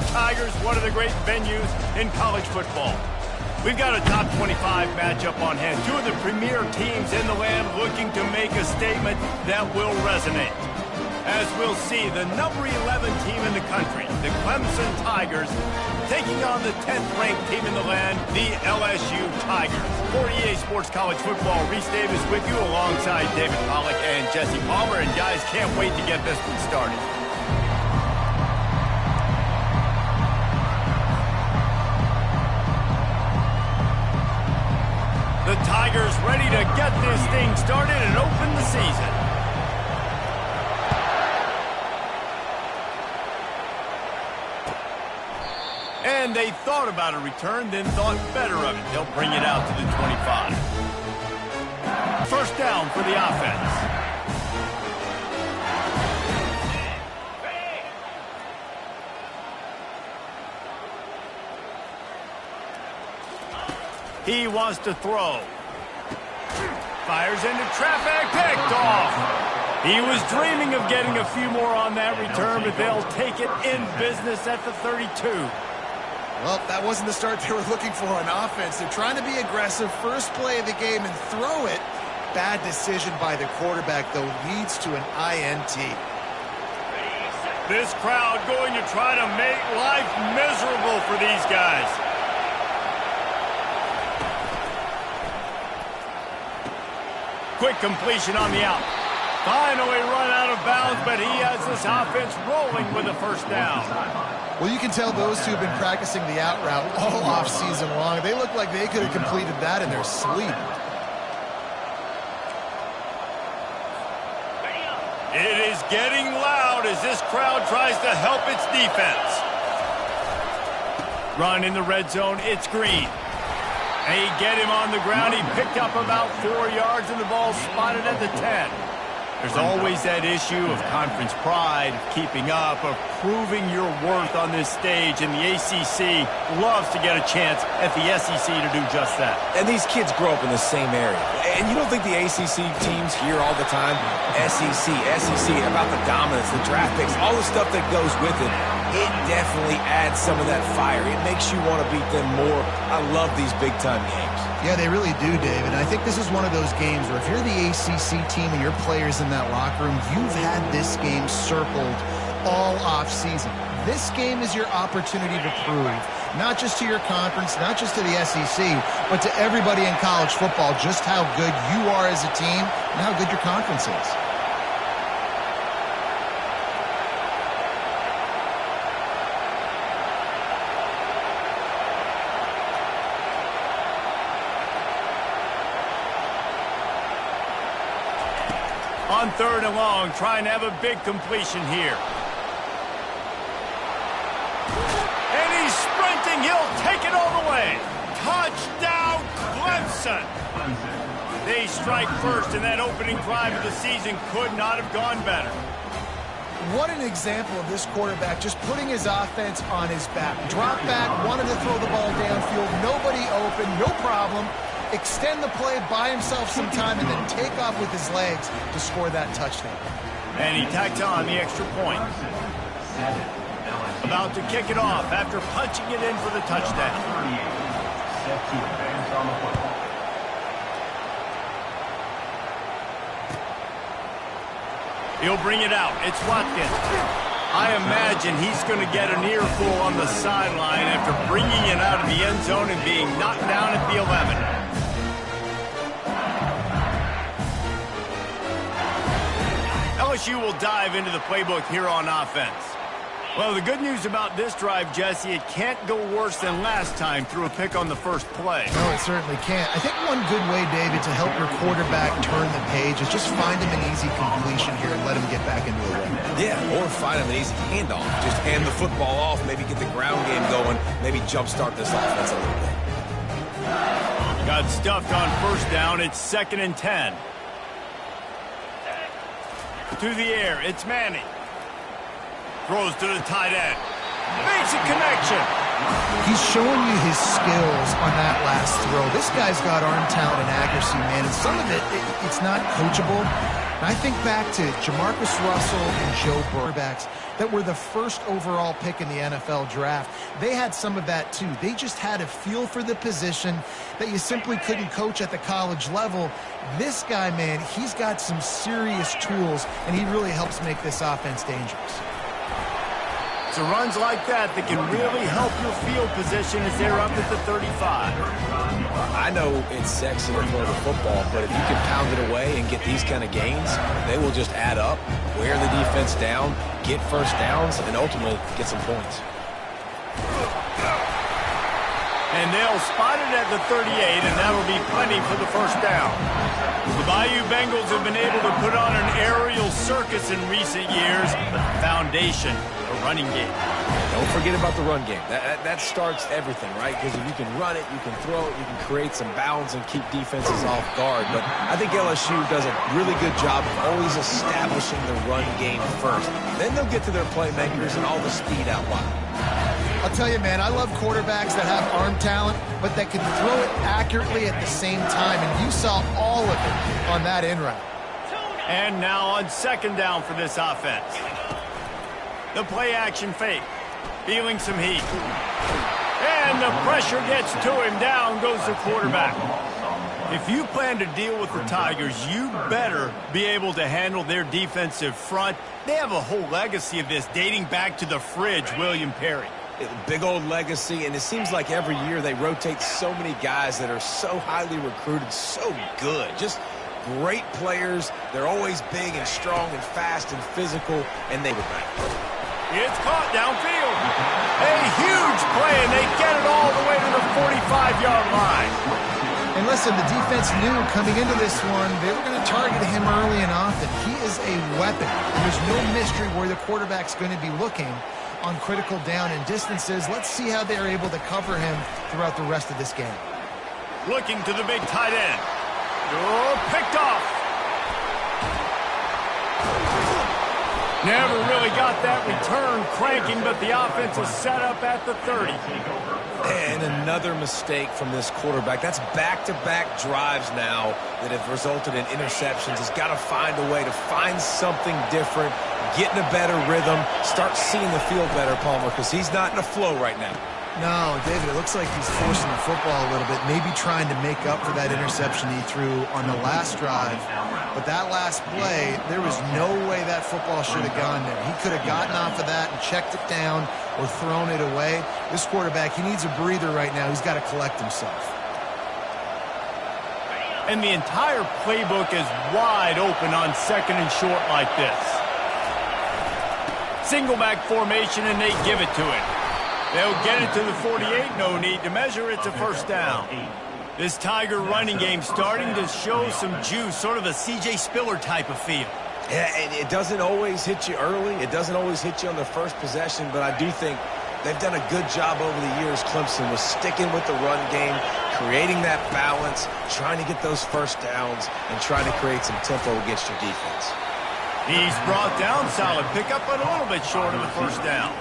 Tigers, one of the great venues in college football. We've got a top 25 matchup on hand. Two of the premier teams in the land looking to make a statement that will resonate. As we'll see, the number 11 team in the country, the Clemson Tigers, taking on the 10th-ranked team in the land, the LSU Tigers. For EA Sports College Football, Reese Davis with you alongside David Pollack and Jesse Palmer. And guys, can't wait to get this one started. The Tigers ready to get this thing started and open the season. And they thought about a return, then thought better of it. They'll bring it out to the 25. First down for the offense. He wants to throw. Fires into traffic, picked off. He was dreaming of getting a few more on that return, but they'll take it in business at the 32. Well, that wasn't the start they were looking for on offense. They're trying to be aggressive, first play of the game, and throw it. Bad decision by the quarterback, though, leads to an INT. This crowd going to try to make life miserable for these guys. Quick completion on the out. Finally run out of bounds, but he has this offense rolling with a first down. Well, you can tell those two have been practicing the out route all off-season long. They look like they could have completed that in their sleep. It is getting loud as this crowd tries to help its defense. Run in the red zone, it's Green. They get him on the ground. He picked up about 4 yards, and the ball spotted at the 10. There's always that issue of conference pride, of keeping up, of proving your worth on this stage, and the ACC loves to get a chance at the SEC to do just that. And these kids grow up in the same area. And you don't think the ACC teams hear all the time, SEC, about the dominance, the draft picks, all the stuff that goes with it. It definitely adds some of that fire. It makes you want to beat them more. I love these big-time games. Yeah, they really do, David. I think this is one of those games where if you're the ACC team and your players in that locker room, you've had this game circled all off-season. This game is your opportunity to prove, not just to your conference, not just to the SEC, but to everybody in college football, just how good you are as a team and how good your conference is. On third and long, trying to have a big completion here. And he's sprinting. He'll take it all the way. Touchdown, Clemson. They strike first, and that opening drive of the season could not have gone better. What an example of this quarterback just putting his offense on his back. Drop back, wanted to throw the ball downfield. Nobody open, no problem. Extend the play, buy himself some time, and then take off with his legs to score that touchdown. And he tacked on the extra point. About to kick it off after punching it in for the touchdown. He'll bring it out. It's Watkins. I imagine he's going to get an earful on the sideline after bringing it out of the end zone and being knocked down at the 11. LSU will dive into the playbook here on offense. Well, the good news about this drive, Jesse, it can't go worse than last time through a pick on the first play. No, it certainly can't. I think one good way, David, to help your quarterback turn the page is just find him an easy completion here and let him get back into a run. Yeah, or find him an easy handoff. Just hand the football off, maybe get the ground game going, maybe jumpstart this offense a little bit. Got stuffed on first down. It's 2nd and 10. To the air, it's Manning. Throws to the tight end. Makes a connection. He's showing you his skills on that last throw. This guy's got arm talent and accuracy, man. And some of it's not coachable. And I think back to Jamarcus Russell and Joe Burrow, that were the first overall pick in the NFL draft. They had some of that too. They just had a feel for the position that you simply couldn't coach at the college level. This guy, man, he's got some serious tools, and he really helps make this offense dangerous. So runs like that can really help your field position as they're up at the 35. I know it's sexy to throw the football, but if you can pound it away and get these kind of gains, they will just add up, wear the defense down, get first downs, and ultimately get some points. And they'll spot it at the 38, and that'll be plenty for the first down. The Bayou Bengals have been able to put on an aerial circus in recent years, but the foundation, a running game. Don't forget about the run game. That starts everything, right? Because if you can run it, you can throw it, you can create some bounds and keep defenses off guard. But I think LSU does a really good job of always establishing the run game first. Then they'll get to their playmakers and all the speed out wide. I'll tell you, man, I love quarterbacks that have arm talent, but that can throw it accurately at the same time. And you saw all of it on that in route. And now on second down for this offense. The play action fake. Feeling some heat. And the pressure gets to him. Down goes the quarterback. If you plan to deal with the Tigers, you better be able to handle their defensive front. They have a whole legacy of this dating back to the fridge, William Perry. Big old legacy, and it seems like every year they rotate so many guys that are so highly recruited, so good. Just great players. They're always big and strong and fast and physical, and they were back. It's caught downfield. A huge play, and they get it all the way to the 45-yard line. And listen, the defense knew coming into this one, they were going to target him early and often. He is a weapon, and there's no mystery where the quarterback's going to be looking on critical down and distances. Let's see how they're able to cover him throughout the rest of this game. Looking to the big tight end. Oh, picked off. Never really got that return cranking, but the offense is set up at the 30. And another mistake from this quarterback. That's back-to-back drives now that have resulted in interceptions. He's got to find a way to find something different, get in a better rhythm, start seeing the field better, Palmer, because he's not in a flow right now. No, David, it looks like he's forcing the football a little bit, maybe trying to make up for that interception he threw on the last drive. But that last play, there was no way that football should have gone there. He could have gotten off of that and checked it down or thrown it away. This quarterback, he needs a breather right now. He's got to collect himself. And the entire playbook is wide open on second and short like this. Single back formation, and they give it to him. They'll get it to the 48. No need to measure. It's a first down. This Tiger running game starting to show some juice, sort of a C.J. Spiller type of feel. Yeah, and it doesn't always hit you early. It doesn't always hit you on the first possession, but I do think they've done a good job over the years, Clemson, with sticking with the run game, creating that balance, trying to get those first downs, and trying to create some tempo against your defense. He's brought down solid pickup, but a little bit short of the first down.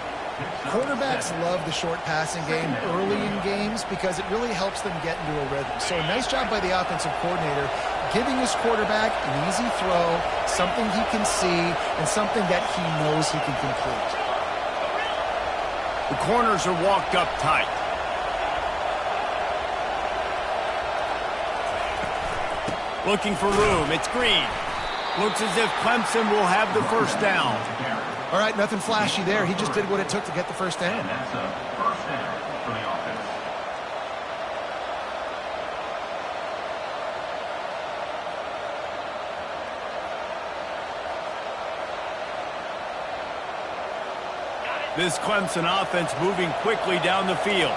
Quarterbacks love the short passing game early in games because it really helps them get into a rhythm. So a nice job by the offensive coordinator giving his quarterback an easy throw, something he can see, and something that he knows he can complete. The corners are walked up tight. Looking for room. It's Green. Looks as if Clemson will have the first down. All right, nothing flashy there. He just did what it took to get the first down. This Clemson offense moving quickly down the field.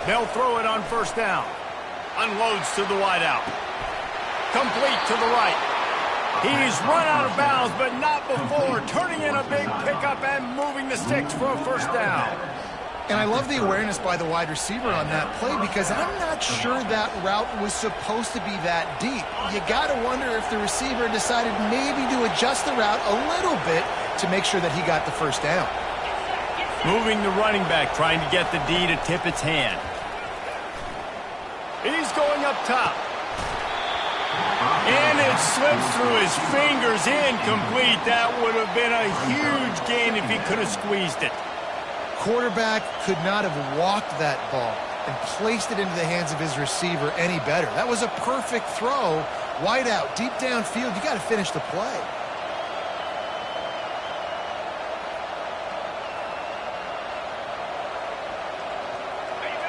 They'll throw it on first down. Unloads to the wideout. Complete to the right. He's run out of bounds, but not before. Turning in a big pickup and moving the sticks for a first down. And I love the awareness by the wide receiver on that play because I'm not sure that route was supposed to be that deep. You got to wonder if the receiver decided maybe to adjust the route a little bit to make sure that he got the first down. Moving the running back, trying to get the D to tip its hand. He's going up top. And it slips through his fingers, incomplete. That would have been a huge gain if he could have squeezed it. Quarterback could not have walked that ball and placed it into the hands of his receiver any better. That was a perfect throw. Wide out, deep downfield. You got to finish the play.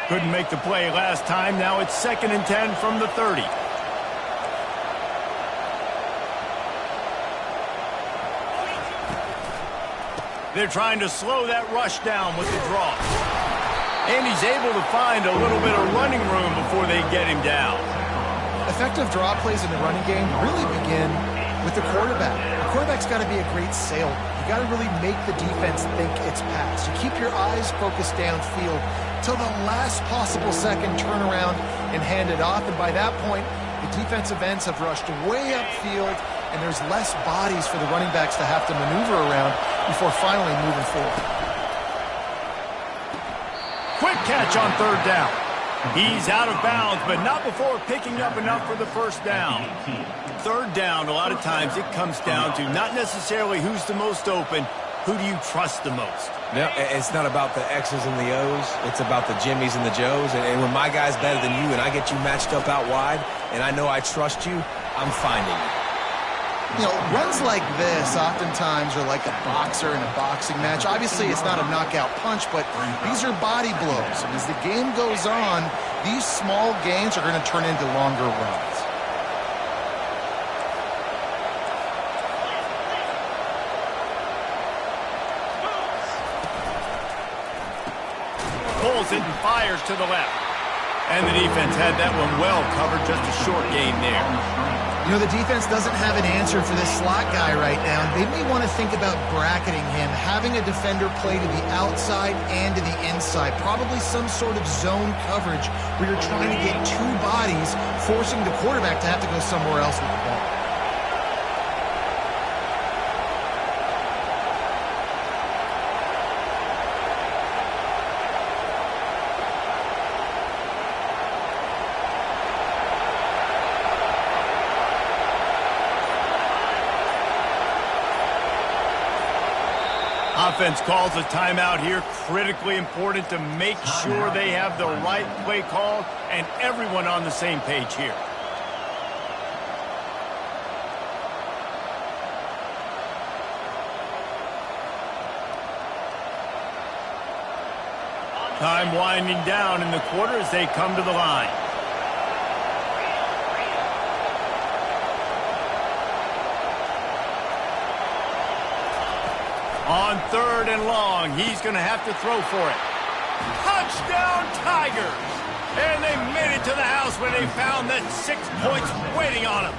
Couldn't make the play last time. Now it's 2nd and 10 from the 30. They're trying to slow that rush down with the draw. And he's able to find a little bit of running room before they get him down. Effective draw plays in the running game really begin with the quarterback. The quarterback's got to be a great salesman. You got to really make the defense think it's pass. You keep your eyes focused downfield till the last possible second, turn around and hand it off. And by that point, the defensive ends have rushed way upfield, and there's less bodies for the running backs to have to maneuver around before finally moving forward. Quick catch on 3rd down. He's out of bounds, but not before picking up enough for the 1st down. 3rd down, a lot of times it comes down to not necessarily who's the most open, who do you trust the most? Yeah, it's not about the X's and the O's. It's about the Jimmies and the Joes. And when my guy's better than you and I get you matched up out wide and I know I trust you, I'm finding you. You know, runs like this oftentimes are like a boxer in a boxing match. Obviously, it's not a knockout punch, but these are body blows. And as the game goes on, these small gains are going to turn into longer runs. Pulls it and fires to the left. And the defense had that one well covered, just a short gain there. You know, the defense doesn't have an answer for this slot guy right now. They may want to think about bracketing him, having a defender play to the outside and to the inside. Probably some sort of zone coverage where you're trying to get 2 bodies, forcing the quarterback to have to go somewhere else with the ball. Offense calls a timeout here. Critically important to make sure they have the right play called and everyone on the same page here. Time winding down in the quarter as they come to the line. On 3rd and long, he's going to have to throw for it. Touchdown, Tigers! And they made it to the house where they found that 6 points waiting on them.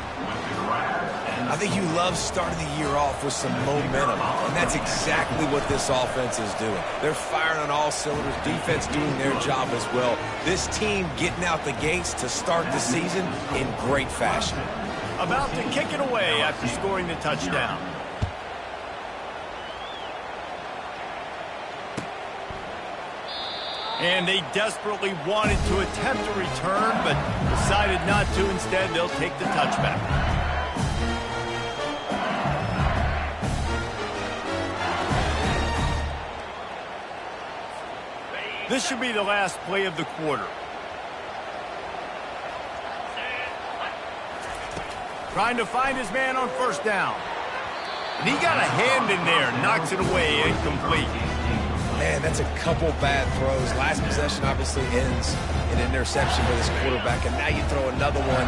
I think you love starting the year off with some momentum, and that's exactly what this offense is doing. They're firing on all cylinders, defense doing their job as well. This team getting out the gates to start the season in great fashion. About to kick it away after scoring the touchdown. And they desperately wanted to attempt a return, but decided not to. Instead, they'll take the touchback. This should be the last play of the quarter. Trying to find his man on 1st down. And he got a hand in there, knocks it away, incomplete. Man, that's a couple bad throws. Last possession obviously ends in an interception for this quarterback, and now you throw another one,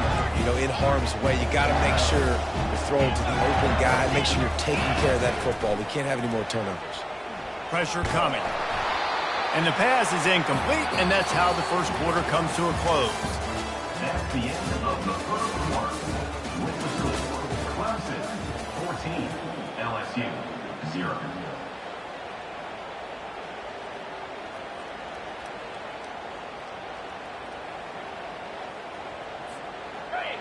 in harm's way. You got to make sure you're throwing to the open guy. Make sure you're taking care of that football. We can't have any more turnovers. Pressure coming. And the pass is incomplete, and that's how the 1st quarter comes to a close. That's the end of the 1st quarter. With the score, Clemson 14, LSU 0.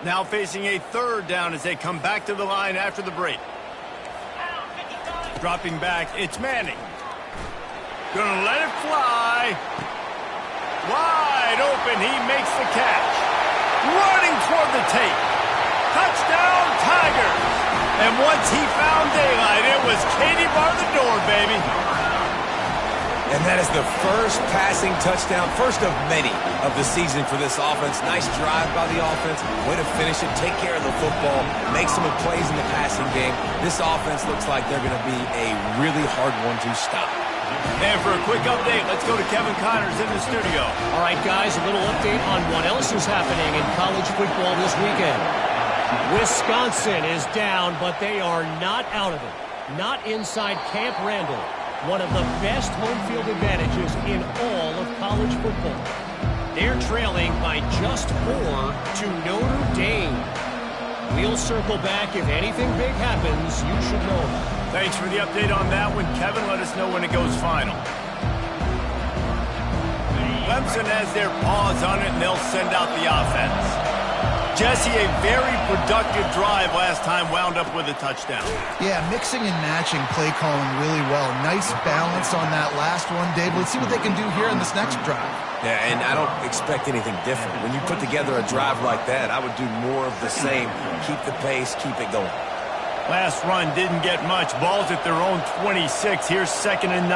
Now facing a 3rd down as they come back to the line after the break. Dropping back, it's Manning. Gonna let it fly. Wide open, he makes the catch. Running toward the tape. Touchdown, Tigers. And once he found daylight, it was Katie bar the door, baby. And that is the first passing touchdown, first of many of the season for this offense. Nice drive by the offense. Way to finish it, take care of the football, make some plays in the passing game. This offense looks like they're going to be a really hard one to stop. And for a quick update, let's go to Kevin Connors in the studio. All right, guys, a little update on what else is happening in college football this weekend. Wisconsin is down, but they are not out of it. Not inside Camp Randall. One of the best home field advantages in all of college football. They're trailing by just 4 to Notre Dame. We'll circle back. If anything big happens, you should know about it. Thanks for the update on that one, Kevin. Let us know when it goes final. Clemson has their paws on it, and they'll send out the offense. Jesse, a very productive drive last time, wound up with a touchdown. Yeah, mixing and matching play calling really well. Nice balance on that last one, Dave. Let's see what they can do here in this next drive. Yeah, and I don't expect anything different. When you put together a drive like that, I would do more of the same. Keep the pace, keep it going. Last run didn't get much. Ball's at their own 26. Here's 2nd and 9.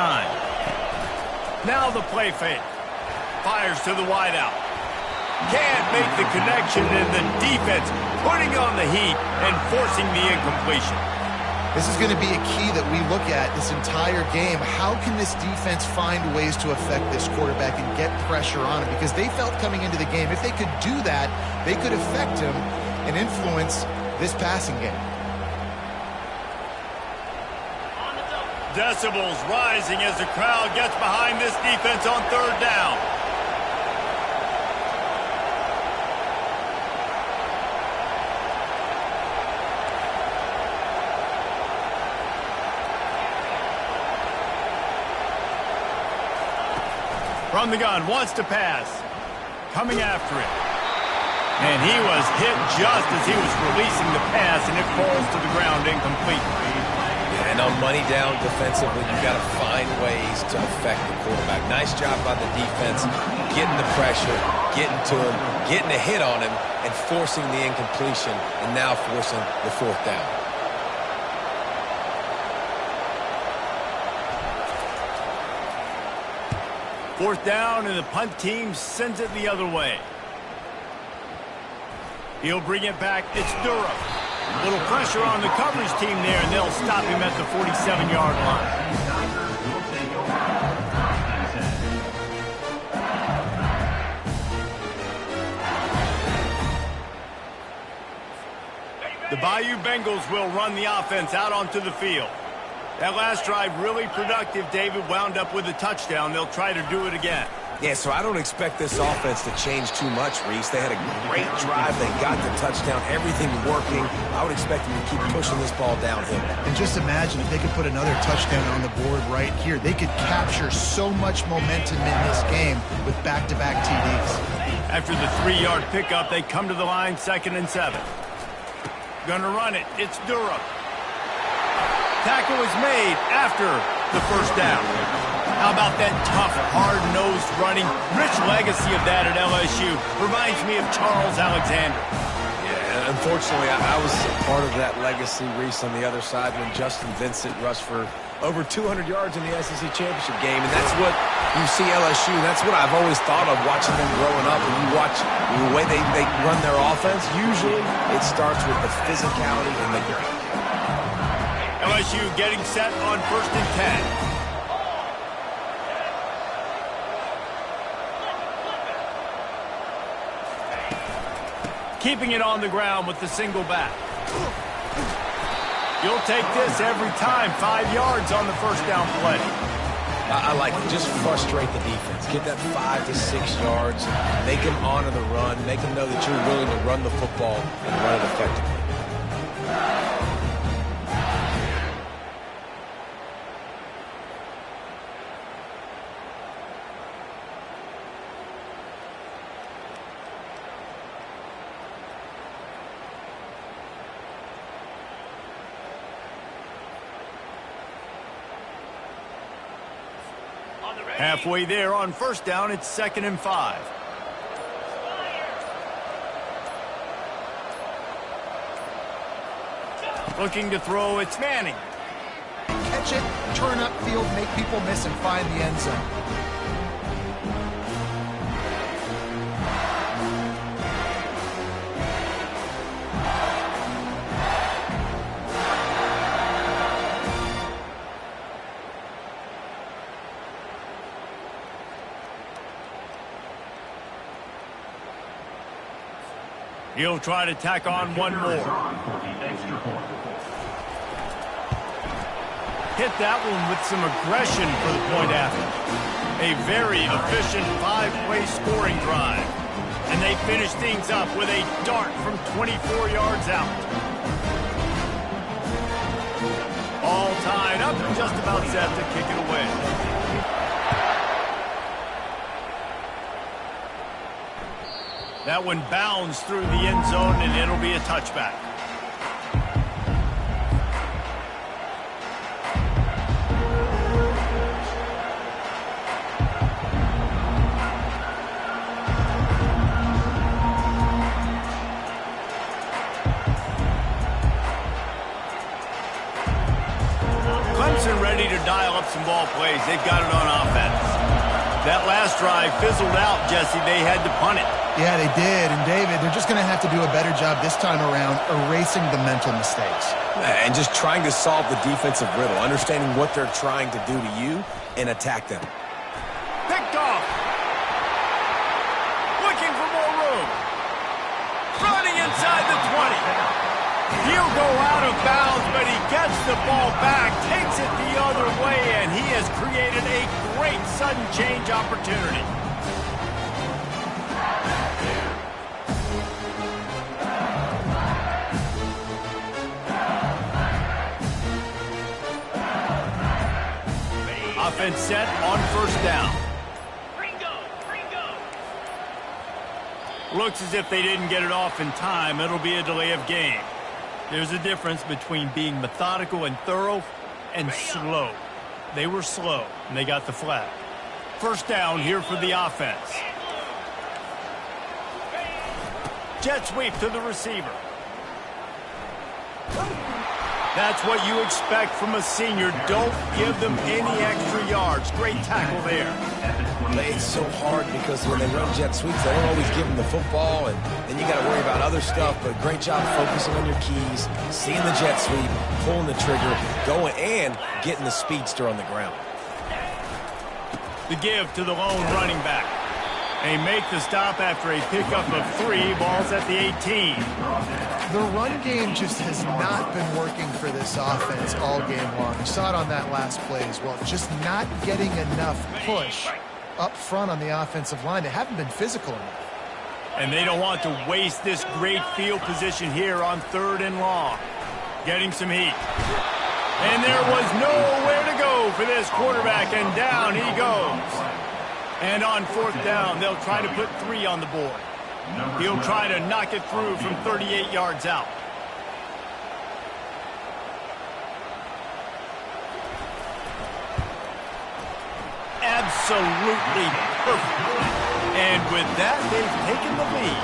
Now the play fake. Fires to the wideout. Can't make the connection, and the defense putting on the heat and forcing the incompletion. This is going to be a key that we look at this entire game. How can this defense find ways to affect this quarterback and get pressure on him? Because they felt coming into the game, if they could do that, they could affect him and influence this passing game. Decibels rising as the crowd gets behind this defense on 3rd down. From the gun, wants to pass. Coming after it. And he was hit just as he was releasing the pass, and it falls to the ground incomplete. Yeah, and on money down defensively, you've got to find ways to affect the quarterback. Nice job by the defense, getting the pressure, getting to him, getting a hit on him, and forcing the incompletion, and now forcing the 4th down. Fourth down, and the punt team sends it the other way. He'll bring it back. It's Durham. A little pressure on the coverage team there, and they'll stop him at the 47-yard line. The Bayou Bengals will run the offense out onto the field. That last drive really productive. David wound up with a touchdown. They'll try to do it again. Yeah, so I don't expect this offense to change too much, Reese. They had a great drive. They got the touchdown. Everything working. I would expect them to keep pushing this ball downhill. And just imagine if they could put another touchdown on the board right here. They could capture so much momentum in this game with back-to-back TDs. After the 3-yard pickup, they come to the line, 2nd and 7. Gonna run it. It's Durham. Tackle is made after the 1st down. How about that tough, hard-nosed running? Rich legacy of that at LSU. Reminds me of Charles Alexander. Yeah, unfortunately, I was part of that legacy, Reese, on the other side when Justin Vincent rushed for over 200 yards in the SEC championship game, and that's what you see LSU. That's what I've always thought of watching them growing up. When you watch the way they run their offense, usually it starts with the physicality and the grit. LSU getting set on 1st and 10. Keeping it on the ground with the single back. You'll take this every time. 5 yards on the 1st down play. I like it. Just frustrate the defense. Get that 5 to 6 yards. Make them honor the run. Make them know that you're willing to run the football and run it effectively. Halfway there on first down, it's 2nd and 5. Looking to throw, it's Manning. Catch it, turn upfield, make people miss, and find the end zone. He'll try to tack on one more. Hit that one with some aggression for the point after. A very efficient 5-play scoring drive. And they finish things up with a dart from 24 yards out. All tied up and just about set to kick it away. That one bounds through the end zone, and it'll be a touchback. Clemson ready to dial up some ball plays. They've got it on offense. That last drive fizzled out, Jesse. They had to punt it. Yeah, they did. And, David, they're just going to have to do a better job this time around erasing the mental mistakes. And just trying to solve the defensive riddle, understanding what they're trying to do to you and attack them. Picked off. Looking for more room. Running inside the 20. He'll go out of bounds, but he gets the ball back, takes it the other way, and he has created a great sudden change opportunity. Offense set on first down. Looks as if they didn't get it off in time. It'll be a delay of game. There's a difference between being methodical and thorough and slow. They were slow, and they got the flag. First down here for the offense. Jet sweep to the receiver. That's what you expect from a senior. Don't give them any extra yards. Great tackle there. It's so hard because when they run jet sweeps, they don't always give them the football, and then you got to worry about other stuff. But great job focusing on your keys, seeing the jet sweep, pulling the trigger, going, and getting the speedster on the ground. The give to the lone running back. They make the stop after a pickup of 3. Ball's at the 18. The run game just has not been working for this offense all game long. You saw it on that last play as well. Just not getting enough push up front on the offensive line. They haven't been physical enough. And they don't want to waste this great field position here on 3rd and long. Getting some heat. And there was nowhere to go for this quarterback, and down he goes. And on 4th down, they'll try to put 3 on the board. He'll try to knock it through from 38 yards out. Absolutely perfect. And with that, they've taken the lead.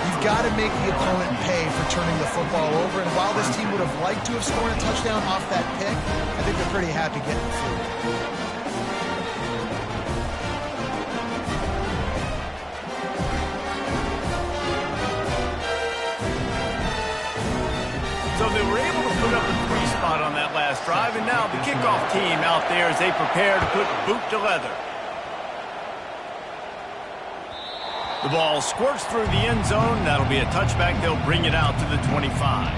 You've got to make the opponent pay for turning the football over. And while this team would have liked to have scored a touchdown off that pick, I think they're pretty happy getting through. So they were able to put up a 3 spot on that last drive, and now the kickoff team out there as they prepare to put boot to leather. The ball squirts through the end zone. That'll be a touchback. They'll bring it out to the 25.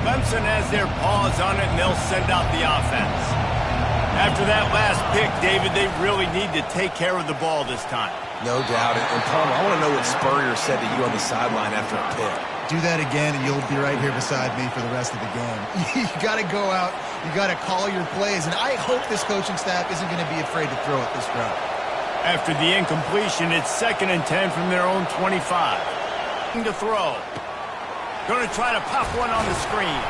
Clemson has their paws on it, and they'll send out the offense. After that last pick, David, they really need to take care of the ball this time. No doubt. And Palmer, I want to know what Spurrier said to you on the sideline after a pick. Do that again, and you'll be right here beside me for the rest of the game. You got to go out. You got to call your plays. And I hope this coaching staff isn't going to be afraid to throw it this route. After the incompletion, it's 2nd and 10 from their own 25. To throw. Going to try to pop one on the screen.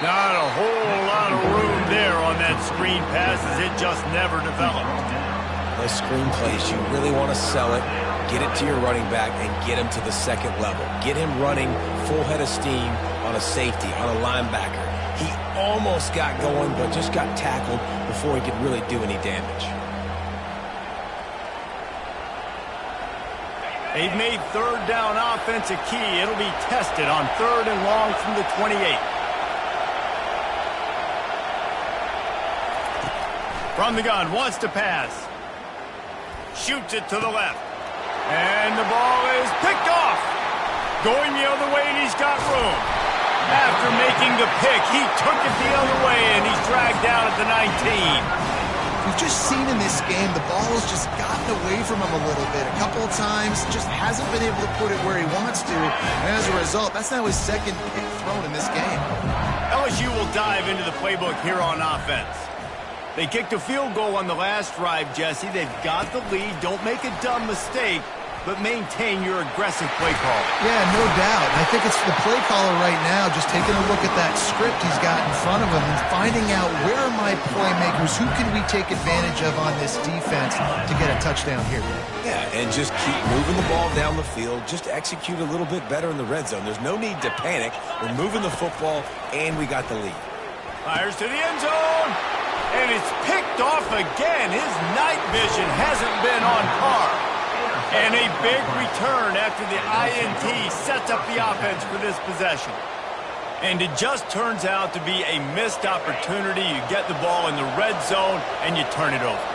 Not a whole lot of room there on that screen pass as it just never developed. Those screen plays, you really want to sell it, get it to your running back, and get him to the second level. Get him running full head of steam on a safety, on a linebacker. He almost got going, but just got tackled before he could really do any damage. They've made third down offense a key. It'll be tested on 3rd and long from the 28. From the gun, wants to pass. Shoots it to the left. And the ball is picked off. Going the other way, and he's got room. After making the pick, he took it the other way, and he's dragged down at the 19. We've just seen in this game the ball has just gotten away from him a little bit. A couple of times, just hasn't been able to put it where he wants to. And as a result, that's now his second pick thrown in this game. LSU will dive into the playbook here on offense. They kicked a field goal on the last drive, Jesse. They've got the lead. Don't make a dumb mistake, but maintain your aggressive play call. Yeah, no doubt. I think it's the play caller right now just taking a look at that script he's got in front of him and finding out where are my playmakers, who can we take advantage of on this defense to get a touchdown here. Yeah, and just keep moving the ball down the field. Just execute a little bit better in the red zone. There's no need to panic. We're moving the football, and we got the lead. Fires to the end zone, and it's picked off again. His night vision hasn't been on par. And a big return after the INT sets up the offense for this possession. And it just turns out to be a missed opportunity. You get the ball in the red zone, and you turn it over.